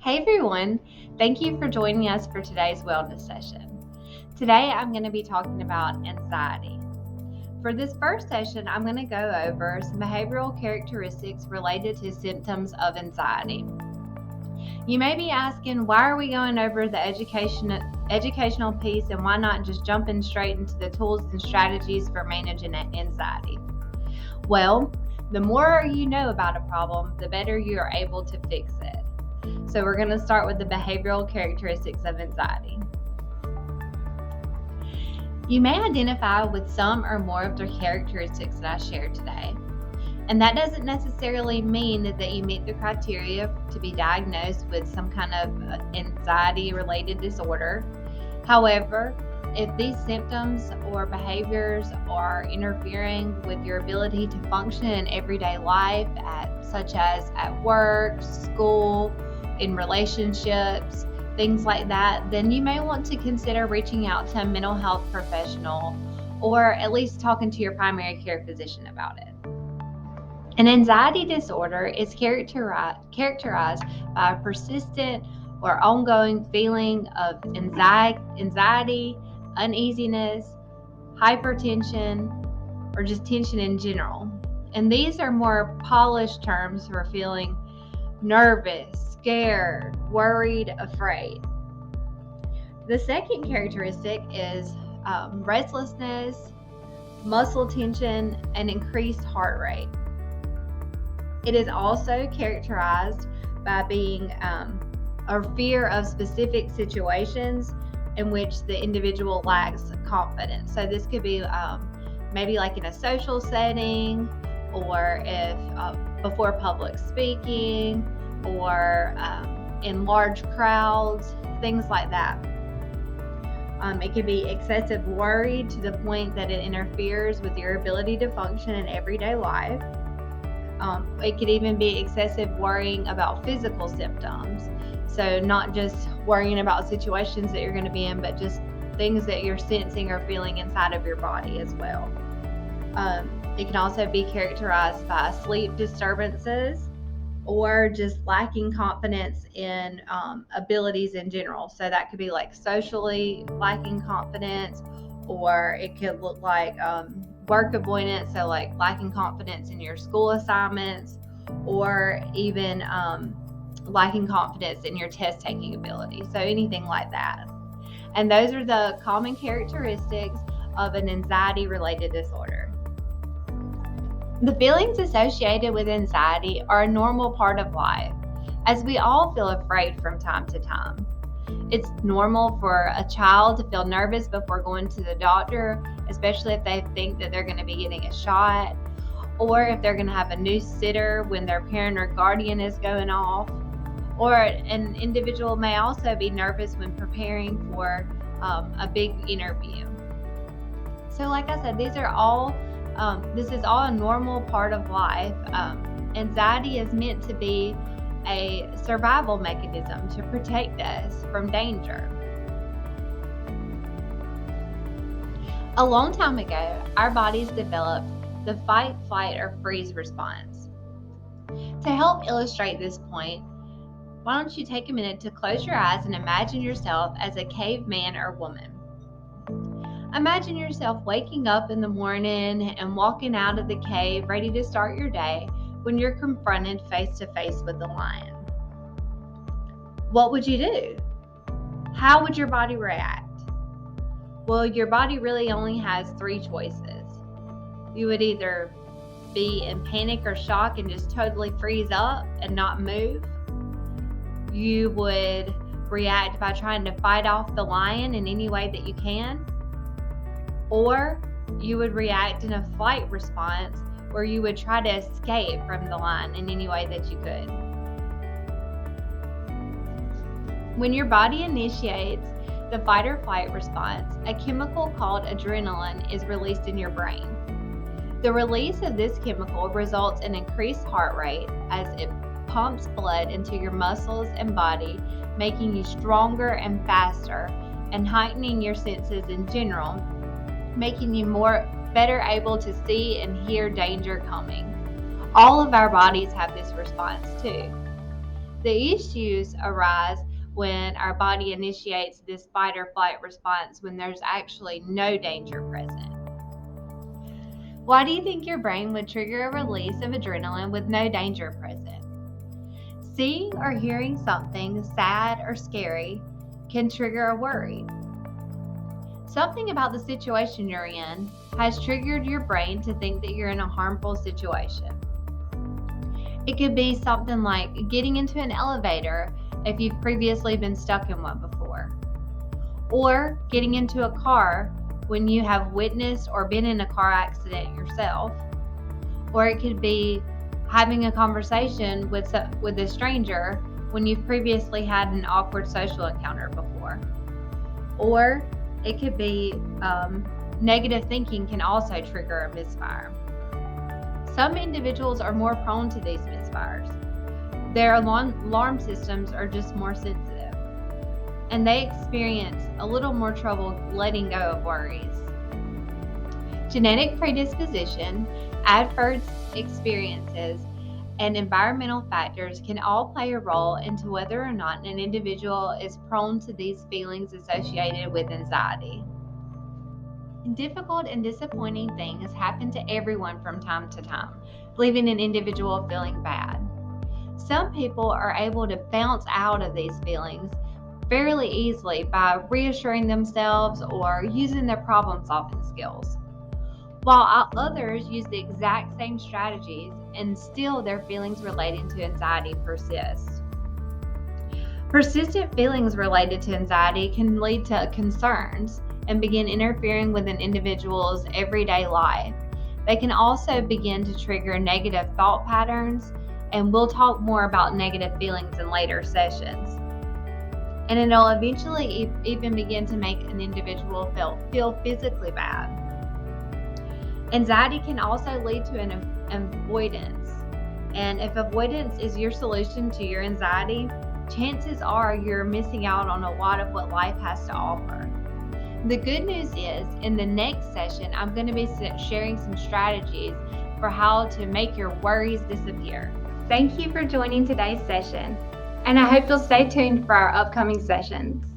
Hey everyone, thank you for joining us for today's wellness session. Today I'm going to be talking about anxiety. For this first session, I'm going to go over some behavioral characteristics related to symptoms of anxiety. You may be asking, why are we going over the educational piece and why not just jumping straight into the tools and strategies for managing anxiety? Well, the more you know about a problem, the better you are able to fix it. So we're going to start with the behavioral characteristics of anxiety. You may identify with some or more of the characteristics that I shared today. And that doesn't necessarily mean that you meet the criteria to be diagnosed with some kind of anxiety-related disorder. However, if these symptoms or behaviors are interfering with your ability to function in everyday life, such as at work, school, in relationships, things like that, then you may want to consider reaching out to a mental health professional or at least talking to your primary care physician about it. An anxiety disorder is characterized by a persistent or ongoing feeling of anxiety, uneasiness, hypertension, or just tension in general. And these are more polished terms for feeling nervous, scared, worried, afraid. The second characteristic is restlessness, muscle tension, and increased heart rate. It is also characterized by being a fear of specific situations in which the individual lacks confidence. So this could be maybe like in a social setting, or if before public speaking, or in large crowds, things like that. It could be excessive worry to the point that it interferes with your ability to function in everyday life. It could even be excessive worrying about physical symptoms. So not just worrying about situations that you're going to be in, but just things that you're sensing or feeling inside of your body as well. It can also be characterized by sleep disturbances or just lacking confidence in abilities in general. So that could be like socially lacking confidence, or it could look like work avoidance, so like lacking confidence in your school assignments, or even lacking confidence in your test taking ability. So anything like that. And those are the common characteristics of an anxiety related disorder. The feelings associated with anxiety are a normal part of life, as we all feel afraid from time to time. It's normal for a child to feel nervous before going to the doctor, especially if they think that they're going to be getting a shot, or if they're going to have a new sitter when their parent or guardian is going off. Or an individual may also be nervous when preparing for a big interview. So like I said, this is all a normal part of life. Anxiety is meant to be a survival mechanism to protect us from danger. A long time ago, our bodies developed the fight, flight, or freeze response. To help illustrate this point, why don't you take a minute to close your eyes and imagine yourself as a caveman or woman. Imagine yourself waking up in the morning and walking out of the cave ready to start your day when you're confronted face to face with the lion. What would you do? How would your body react? Well, your body really only has three choices. You would either be in panic or shock and just totally freeze up and not move. You would react by trying to fight off the lion in any way that you can. Or you would react in a flight response where you would try to escape from the lion in any way that you could. When your body initiates the fight or flight response, a chemical called adrenaline is released in your brain. The release of this chemical results in increased heart rate as it pumps blood into your muscles and body, making you stronger and faster and heightening your senses in general, making you better able to see and hear danger coming. All of our bodies have this response too. The issues arise when our body initiates this fight or flight response when there's actually no danger present. Why do you think your brain would trigger a release of adrenaline with no danger present? Seeing or hearing something sad or scary can trigger a worry. Something about the situation you're in has triggered your brain to think that you're in a harmful situation. It could be something like getting into an elevator if you've previously been stuck in one before, or getting into a car when you have witnessed or been in a car accident yourself, or it could be having a conversation with a stranger when you've previously had an awkward social encounter before, or it could be negative thinking can also trigger a misfire. Some individuals are more prone to these misfires. Their alarm systems are just more sensitive, and they experience a little more trouble letting go of worries. Genetic predisposition, adverse experiences, and environmental factors can all play a role into whether or not an individual is prone to these feelings associated with anxiety. Difficult and disappointing things happen to everyone from time to time, leaving an individual feeling bad. Some people are able to bounce out of these feelings fairly easily by reassuring themselves or using their problem-solving skills, while others use the exact same strategies and still their feelings relating to anxiety persist. Persistent feelings related to anxiety can lead to concerns and begin interfering with an individual's everyday life. They can also begin to trigger negative thought patterns, and we'll talk more about negative feelings in later sessions. And it'll eventually even begin to make an individual feel physically bad. Anxiety can also lead to an avoidance. And if avoidance is your solution to your anxiety, chances are you're missing out on a lot of what life has to offer. The good news is, in the next session, I'm going to be sharing some strategies for how to make your worries disappear. Thank you for joining today's session, and I hope you'll stay tuned for our upcoming sessions.